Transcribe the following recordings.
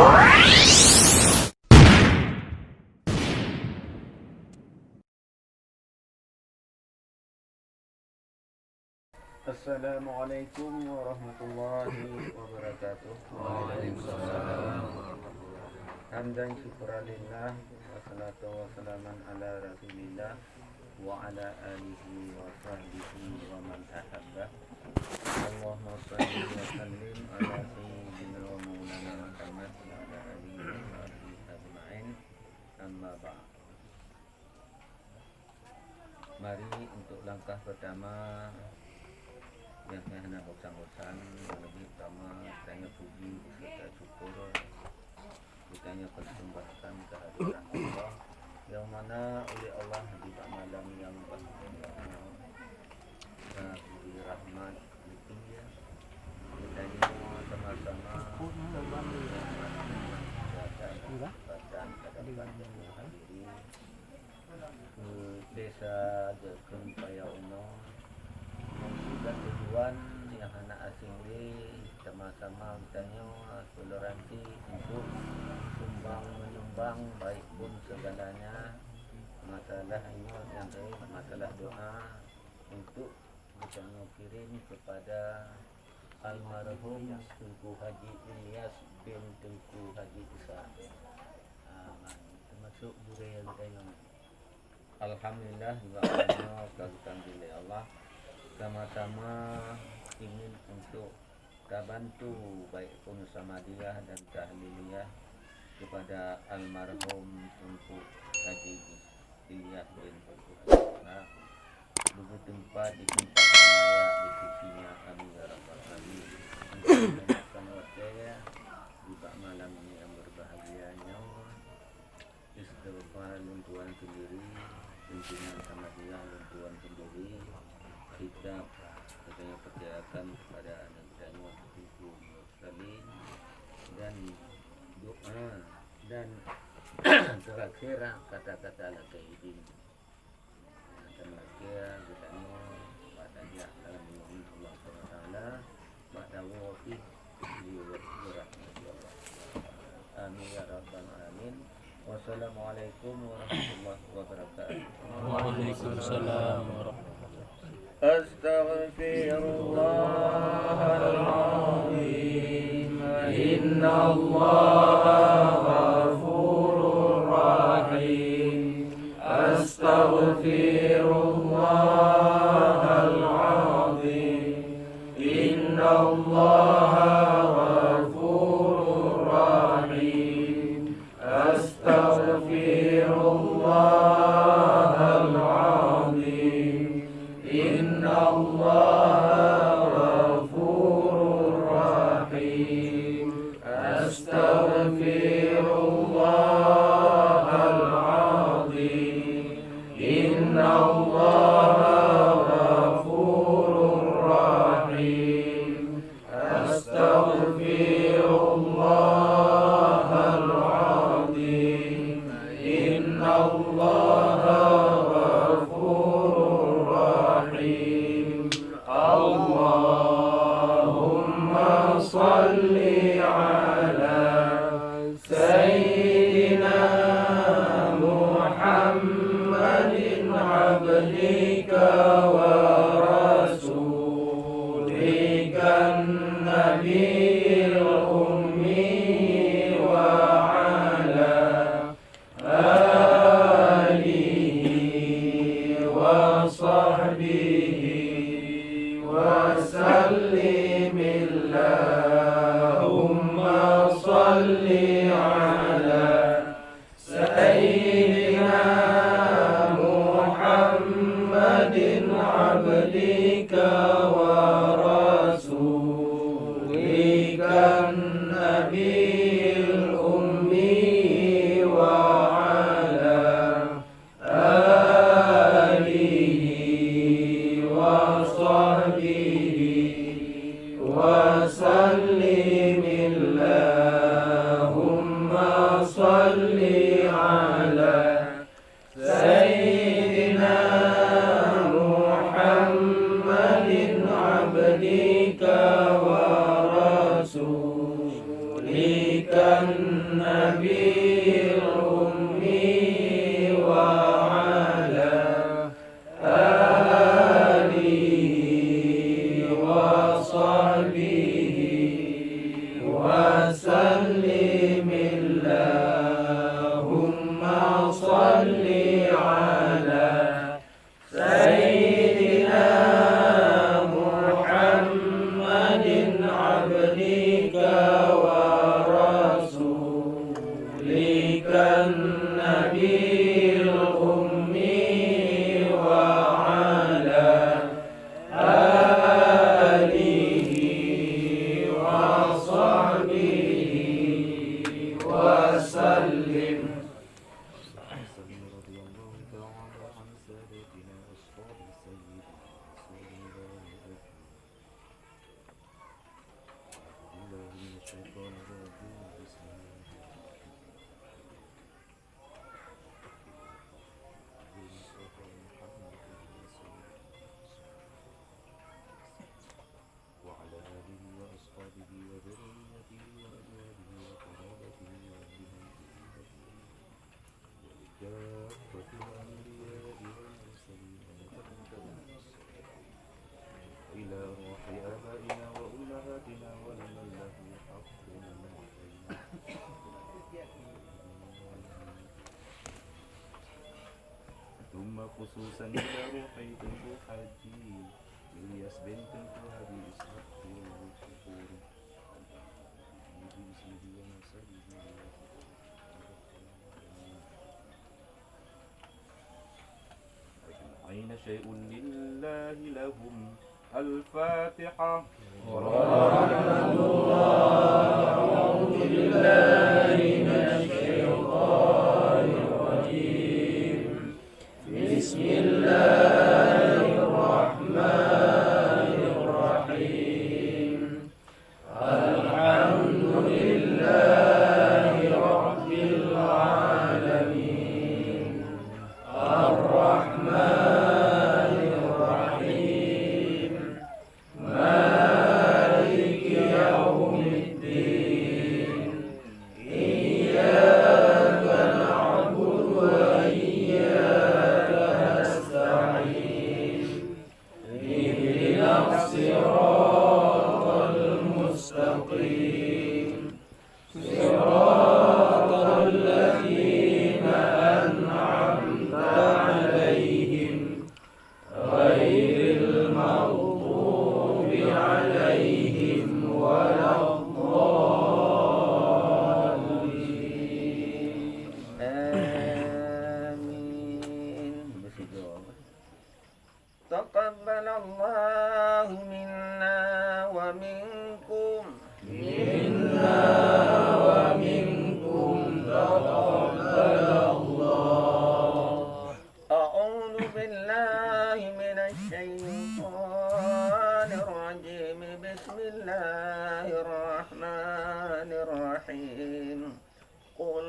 Assalamualaikum warahmatullahi wabarakatuh. Waalaikumsalam. Hamdan syukran lillah wassalatu wassalaman ala rasulillah wa ala alihi wa sahbihi wa man ahabba. Allahumma shalli wa sallim ala sayyidina wa maulana Muhammad wa ala alihi wa sahbihi ajma'in. Amma ba'd. Mari untuk langkah pertama yang hendak bosan-bosan, yang lebih utama tanya puji serta syukur, ditanya persembahkan kehadiran Allah yang mana oleh Allah di malam yang bahagia beri rahmat dia. Ditanya sama-sama badan hadiri ke desa Jekun Paya Uno dan tujuan yang anak asing ini sama-sama bertanya toleransi untuk menyumbang baik pun segalanya masalah yang baik, masalah doa untuk bertanya kirim kepada almarhum Tengku Haji Ilyas bin Tengku Haji Isa, termasuk budaya bertanya. Alhamdulillah juga kagum bila Allah sama-sama ingin untuk bantu baik pun Samadiyah dan Tahliliyah kepada almarhum Tengku Haji Ilyas bin Tengku Haji. Dulu tempat di tempat layak di sisinya, amin ya rabbal alamin. Mengucapkan wakil di malam ini yang berbahagianya, istighfar Tuhan sendiri, pimpinan Samadiyah Tuhan sendiri. Kita katanya percayakan kepada anak-anaknya Tengku Mursalin dan doa dan terakhir kata-kata al-kaidin terakhir katanya padanya dalam memohon Allah SWT pada wafih di rahmatullah. Amin ya rabbal alamin. Wassalamualaikum warahmatullahi wabarakatuh. Waalaikumsalam warahmatullahi wabarakatuh. Astaghfirullahaladzim, innallaha ghafurur rahim. Astaghfirullahaladzim, innallaha ghafurur rahim. Astaghfirullahaladzim, innallaha ghafurur rahim. Astaghfirullahaladzim, innallaha ghafurur rahim. Astaghfirullahaladzim, innallaha ghafurur rahim. Allahumma salli ala sayyidina Muhammadin abdika wa rasulika nabiyil ummi wa ala alihi wa sahbihi wa sallim. Allahumma salli ala sayyidina Muhammadin abdika wa rasulika nabiyil ummi wa ala alihi wa sahbihi wa sallim. Allahumma salli النبي الأمي وعلى آله وصحبه وسلم اللهم صل على سيدنا محمد عبدك ورسولك النبي الأمي وعلى آله وصحبه وسلم. رضي الله تعالى عن سادتنا أصحاب سيدنا رسول الله أعوذ بالله من الشيطان الرجيم بسم الله المصطفى محمد رسول وعلى آله وأصحابه وذريته وأزواجه وقرابته كافة الأنبياء والمرسلين وتقبل إلى روح آبائنا وأمهاتنا ولمن له حق علينا ثم خصوصا إلى روحي بنت حجي إلياس بنت وهبي إسحاق والشكور باسمه ونسبه أين شيء لله لهم الفاتحة ورحمة الله. أعوذ بالله من الشيطان الرجيم. بسم الله الرحمن الرحيم. الحمد لله رب العالمين الرحمن الرحيم مالك يوم الدين إياك نعبد وإياك نستعين اهدنا الصراط المستقيم صراط الذين أنعمت عليهم غير المغضوب عليهم ولا الضالين. آمين. تقبل الله منا ومنكم. منا ومنكم تقبل الله. أعوذ بالله من الشيطان الرجيم. بسم الله الرحمن الرحيم. قل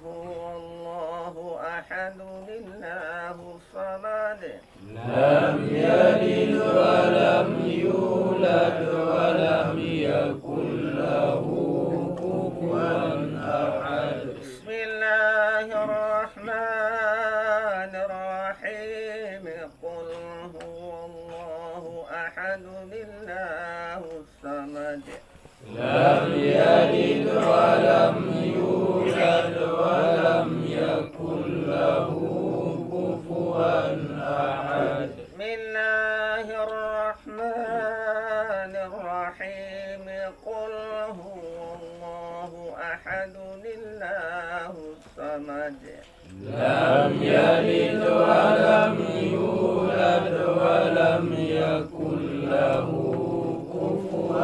هو الله أحد الله الصمد لم يلد ولم يولد ولم يكن له كفوا أحد. بسم الله الرحمن الرحيم. قل هو الله أحد الله الصمد لم يلد ولم يولد ولم يكن له كفوا أحد. بسم الله الرحمن الرحيم. قل هو الله أحد الله الصمد لم يلد ولم يولد ولم يكن له كفوا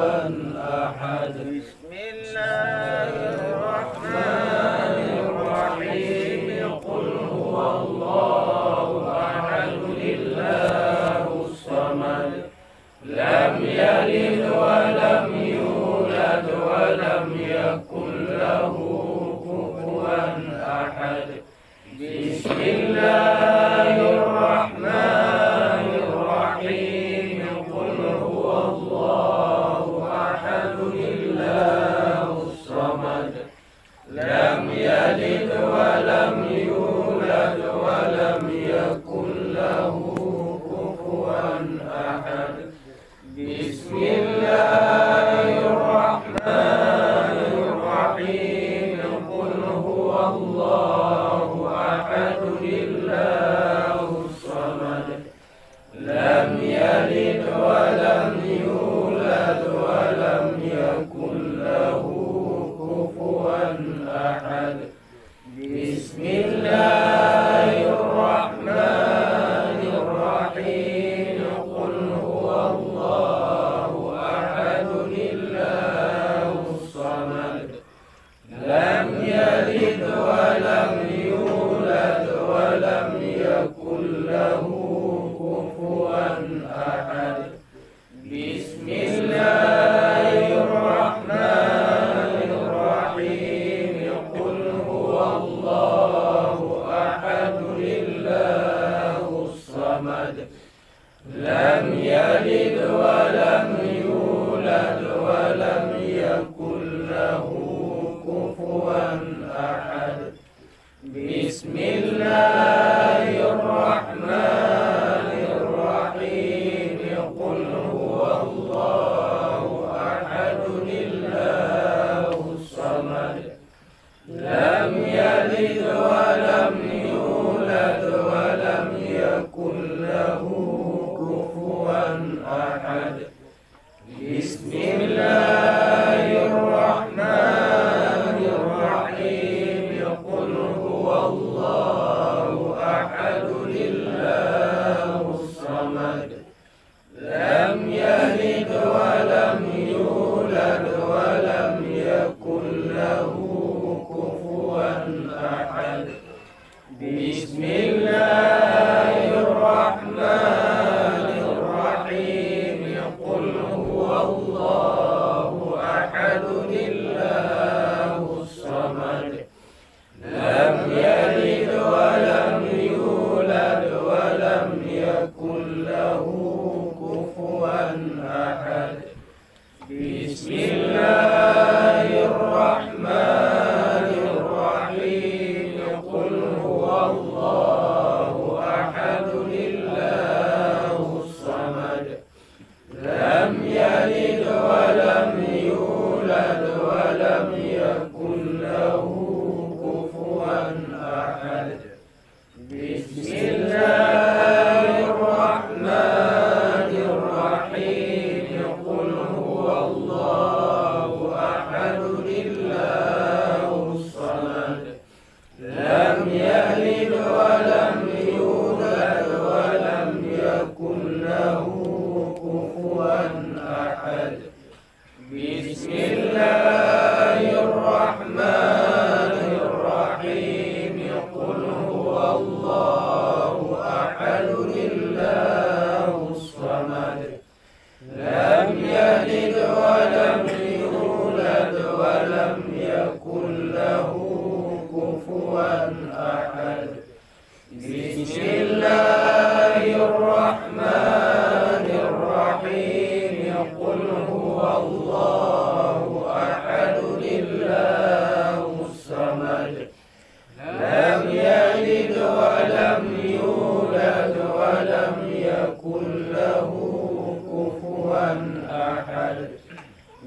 أحد. بسم الله الرحمن الرحيم. قل هو الله أحد الله الصمد لم يلد ولم يولد ولم يكن له كفوا أحد. بسم الله الرحمن الرحيم. قل هو الله أحد الله لم يلد ولم يولد ولم يكن له كفوا أحد. بسم الله الرحمن الرحيم. قل هو الله أحد الله الصمد لم يلد ولم يولد ولم يكن له كفوا أحد. بسم الله الرحمن الرحيم. قل هو الله أحد الله الصمد لم يلد ولم يولد ولم يكن له كفوا أحد. بسم الله الرحمن الرحيم. قل هو الله أحد الله الصمد لم يلد ولم يولد ولم يكن له كفوا أحد. بسم الله الرحمن الرحيم. قل هو الله أحد الله الصمد لم يلد ولم يولد ولم يكن له كفوا أحد. بسم الله الرحمن الرحيم. قل هو الله أحد الله الصمد لم يلد ولم يولد ولم يكن له كفوا أحد. بسم الله الرحمن الرحيم. قل هو الله أحد الله الصمد لم يلد ولم يولد ولم يكن له كفوا أحد. بسم الله الرحمن الرحيم. قل هو الله أحد الله الصمد لم يلد ولم يولد ولم يكن له كفوا أحد. بسم الله الرحمن الرحيم. قل هو الله أحد الله الصمد لم يلد ولم يولد ولم يكن له كفوا أحد. بسم الله الرحمن الرحيم. قل هو الله أحد الله الصمد لم يلد ولم يولد ولم يكن له كفوا أحد. بسم الله الرحمن الرحيم. قل هو الله أحد الله الصمد لم يلد ولم يولد ولم يكن له كفوا أحد.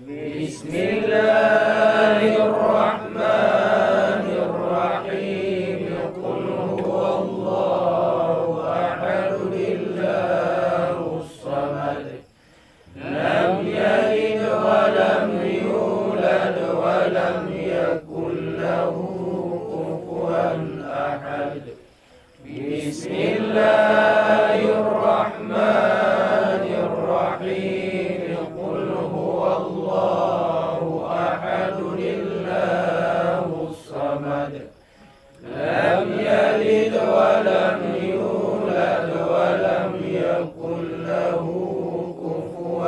بسم الله الرحمن الرحيم. قل هو الله أحد الله الصمد لم يلد ولم يولد ولم يكن له كفوا أحد. بسم الله الرحمن الرحيم. قل هو الله أحد الله الصمد لم يلد ولم يولد ولم يكن له كفوا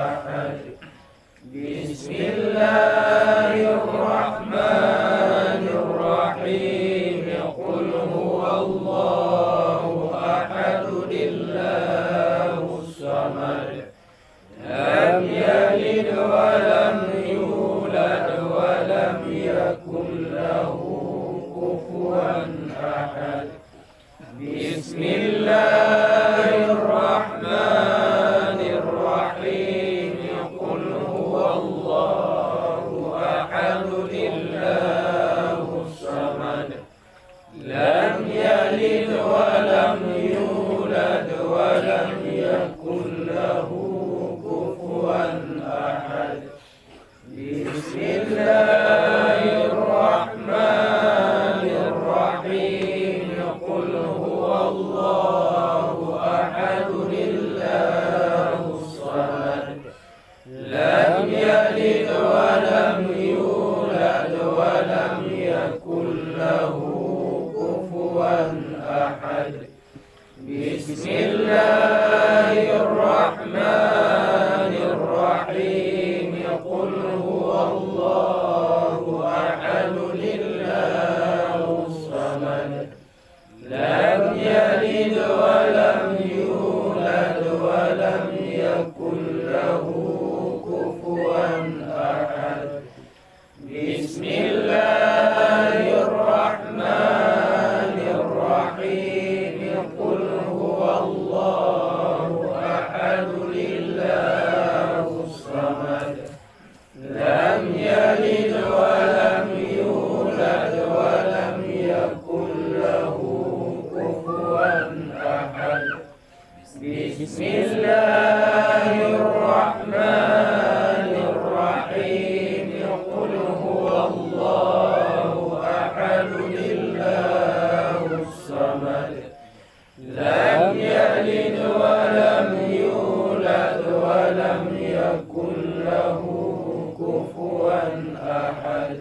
أحد. بسم الله الرحمن الرحيم. قل هو الله كفوا أحد بسم الله الرحمن الرحيم قل هو الله أحد الله الصمد لم يلد ولم يولد ولم يكن له كفوا أحد بسم الله الرحمن الرحيم قل هو الله أحد الله الصمد لم يلد ولم يولد ولم يكن له كفوا أحد بسم الله الرحمن الرحيم قل هو الله أحد الله الصمد لم يلد ولم يولد ولم يكن له كفوا أحد بسم الله الرحمن الرحيم قل هو الله أحد الله الصمد لم يلد ولم يولد ولم يكن له كفوا أحد بسم الله الرحمن الرحيم قل هو الله أحد الله الصمد لم يلد ولم يولد ولم يكن له كفوا أحد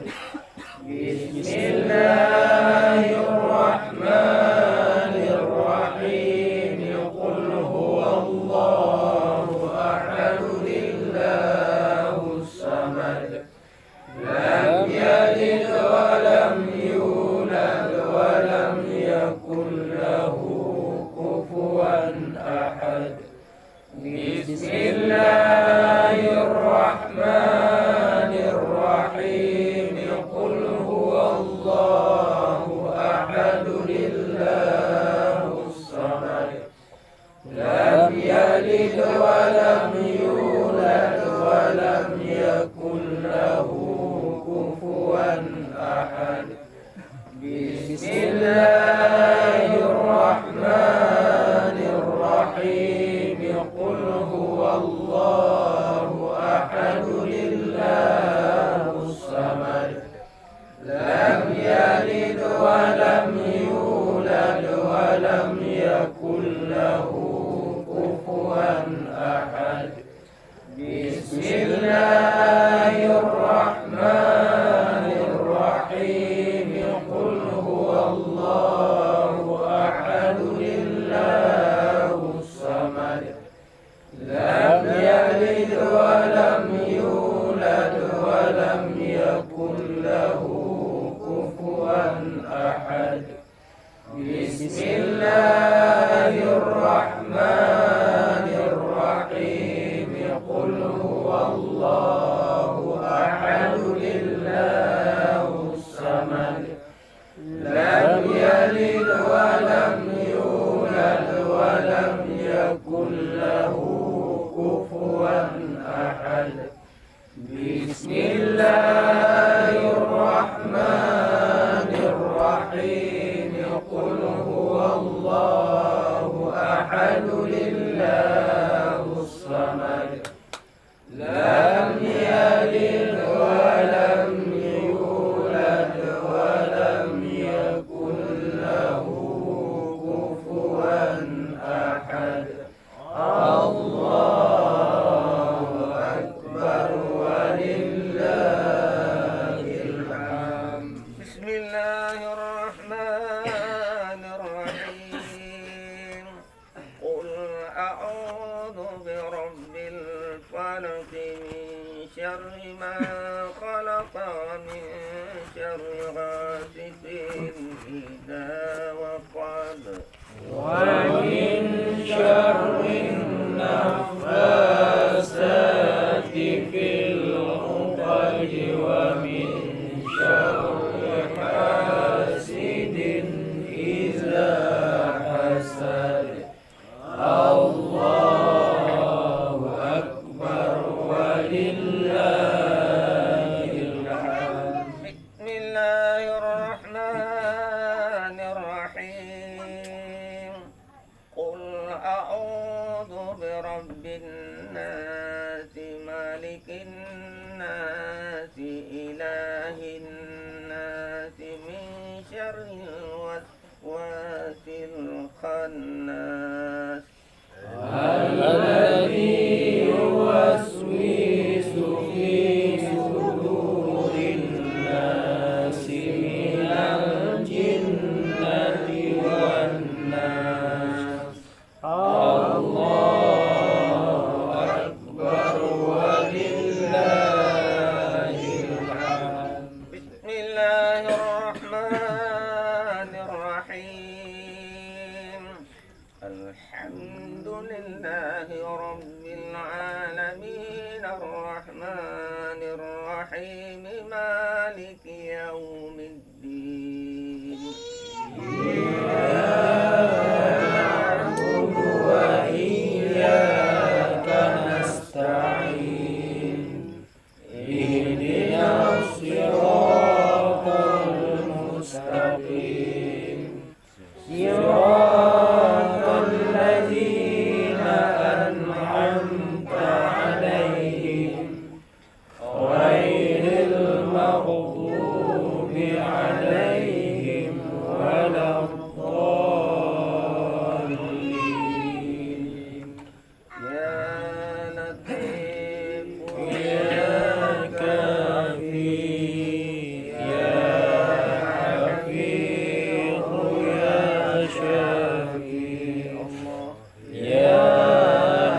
بسم الله الرحمن الرحيم قل هو الله أحد الله الصمد لم يلد ولم يولد ولم يكن له كفوا أحد بسم الله الرحمن الرحيم قل هو الله أحد الله الصمد لم يلد ولم يولد ولم يكن له كفوا أحد بسم الله الرحمن الرحيم قل هو الله أحد الله الصمد لم يلد ولم يولد ولم يكن له كفوا أحد بسم الله الرحمن الرحيم قل هو الله أحد الله الصمد لم يلد ولم يولد ولم يكن له كفوا أحد بسم الله الرحمن الرحيم قل هو الله أحد الله الصمد لم يلد ولم يولد ولم يكن له كفوا أحد بسم الله الرحمن الرحيم قل هو الله أحد الله الصمد لم يلد ولم يولد ولم يكن له كفوا أحد الله أكبر ولله الحمد بسم الله الرحمن الرحيم قل أعوذ برب الفلق من شر ما خلق من شر غاسق إذا وقب ومن شر النفاثات في العقد ومن شر حاسد شر الوسواس الخناس الذي يوسوس في صدور الناس من الجنة والناس الله أكبر ولله الحمد. بسم الله الرحمن الرحيم الحمد لله رب العالمين الرحمن الرحيم مالك يوم الدين نعبد وإياك نستعين اهدنا الصراط المستقيم صراط الذين أنعمت عليهم غير المغضوب عليهم ولا الضالين. يا لطيف يا كافي يا حفيظ يا شافي الله يا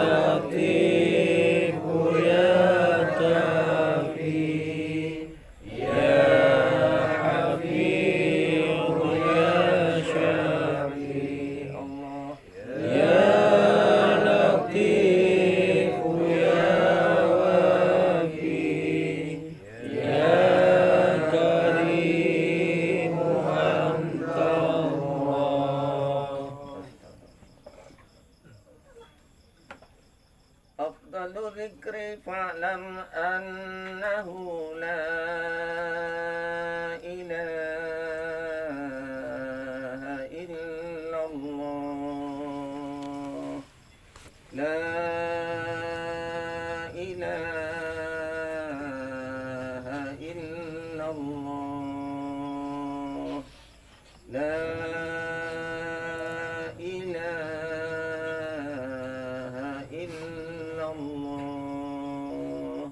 لطيف يا كافي يا حفيظ يا شافي الله يا لطيف يا وافي يا كريم أنت الله. أفضل ذكر فاعلم أنه لا إله إلا الله لا إله إلا الله لا إله إلا الله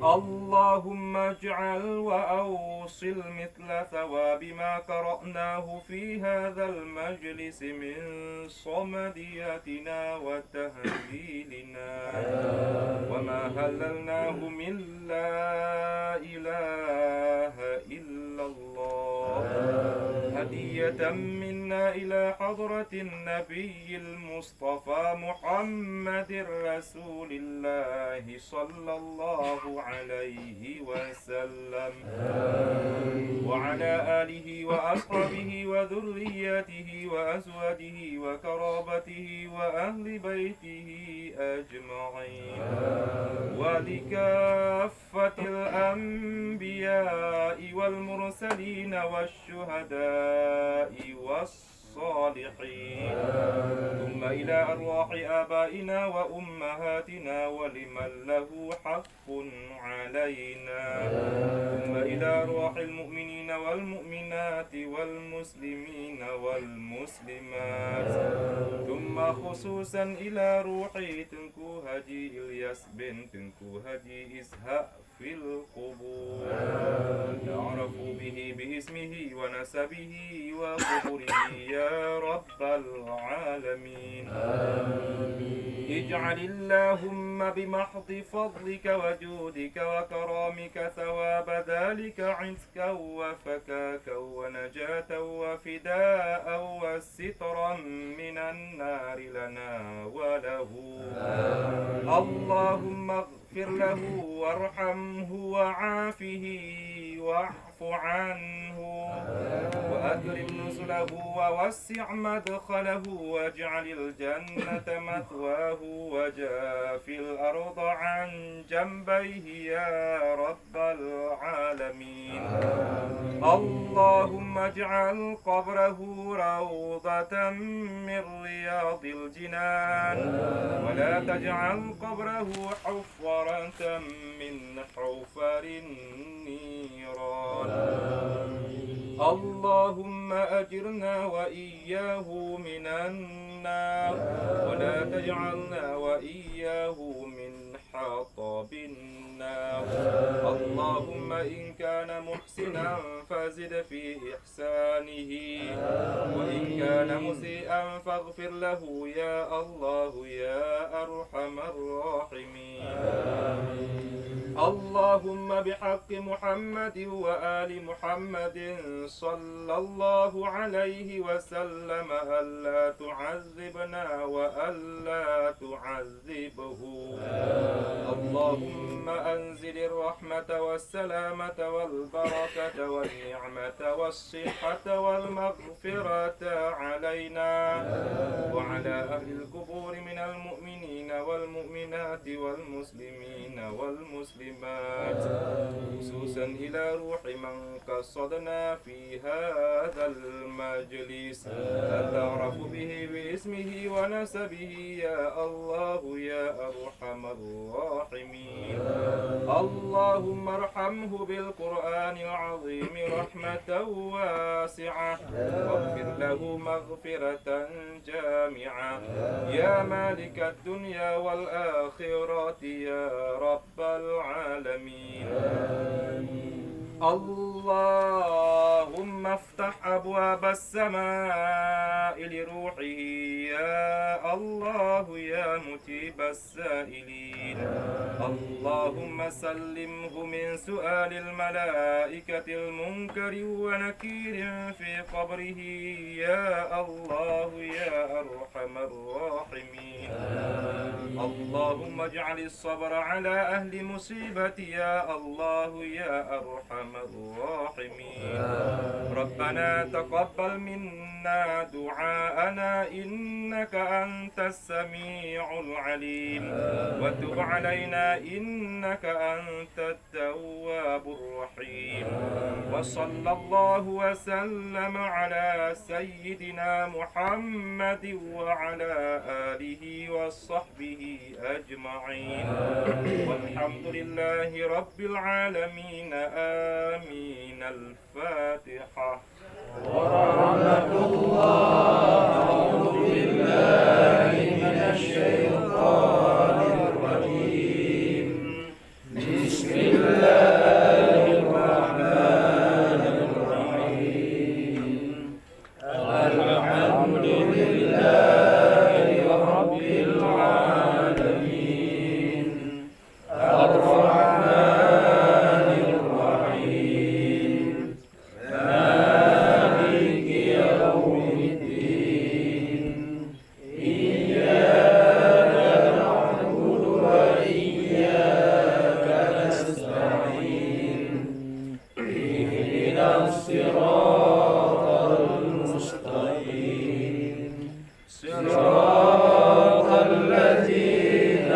اللهم اجعل وأوصل مثل ثواب ما قرأناه في هذا المجلس من صمديتنا وتهليلنا وما هللناه من لا إله إلا الله هدية منا إلى حضرة النبي المصطفى محمد رسول الله صلى الله عليه وسلم وعلى آله وأصحابه وذريته وأزواجه وقرابته وأهل بيته أجمعين ولكافة الأنبياء والمرسلين والشهداء والصالحين ثم إلى أرواح آبائنا وأمهاتنا ولمن له حق علينا ثم إلى أرواح المؤمنين والمؤمنات والمسلمين والمسلمات ثم خصوصا إلى روح تنكو هجي إلياس بن تنكو هجي إسهاء في القبور نعرف به باسمه ونسبه وقبره يا رب العالمين اجعل اللهم بمحض فضلك وجودك وكرامك ثواب ذلك عتقا وفكاكا ونجاة وفداء وسترا من النار لنا وله اللهم اغفر له وارحمه وعافه واعف عنه وأكرم نزله ووسع مدخله واجعل الجنة مثواه وجاف الأرض عن جنبيه يا رب العالمين اللهم اجعل قبره روضة من رياض الجنان ولا تجعل قبره حفرة من حفر النيران اللهم أجرنا وإياه من النار ولا تجعلنا وإياه من حطب النار اللهم إن كان محسنا فزد في إحسانه وإن كان مسيئا فاغفر له يا الله يا أرحم الراحمين اللهم بحق محمد وآل محمد صلى الله عليه وسلم ألا تعذبنا وألا تعذبه اللهم أنزل الرحمة والسلامة والبركة والنعمة والصحة والمغفرة علينا وعلى أهل القبور من المؤمنين والمؤمنات والمسلمين والمسلمات خصوصا إلى روح من قصدنا في هذا المجلس نتعرف به باسمه ونسبه يا الله يا أرحم الراحمين اللهم ارحمه بالقرآن العظيم رحمة واسعة واغفر له مغفرة جامعة يا مالك الدنيا والآخرة يا رب العالمين اللهم افتح أبواب السماء لروحه يا الله يا مجيب السائلين اللهم سلمه من سؤال الملائكة المنكر ونكير في قبره يا الله يا أرحم الراحمين اللهم اجعل الصبر على أهل مصيبتي يا الله يا أرحم الراحمين ربنا تقبل منا دعاءنا إنك أنت السميع العليم وتب علينا إنك أنت التواب الرحيم وصلى الله وسلم على سيدنا محمد وعلى آله وصحبه أجمعين والحمد لله رب العالمين آمين الفاتحة ورحمة الله أعوذ بالله من الشيطان الرجيم بسم الله الصراط المستقيم صراط الذين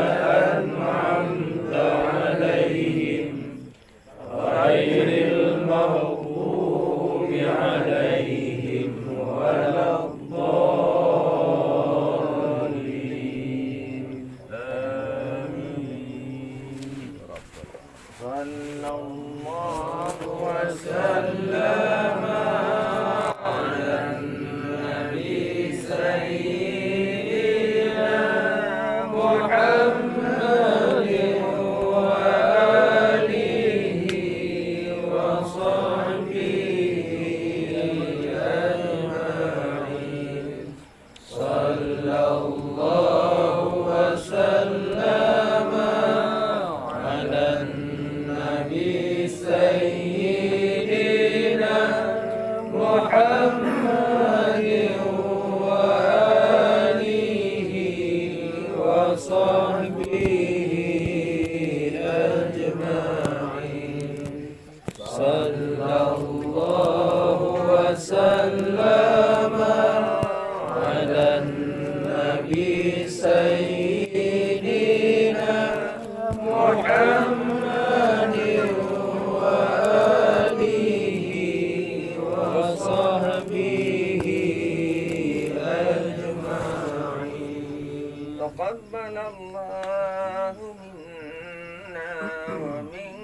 أنعمت عليهم غير المغضوب عليهم ولا الضالين آمين صلى الله وسلم على النبي سيدنا محمد وآله وصحبه أجمعين صلى الله وسلم على النبي سيدنا محمد وآله وصحبه أجمعين صلى الله وسلم على النبي سيدنا محمد وآله وصحبه أجمعين تقبل الله منا ومنكم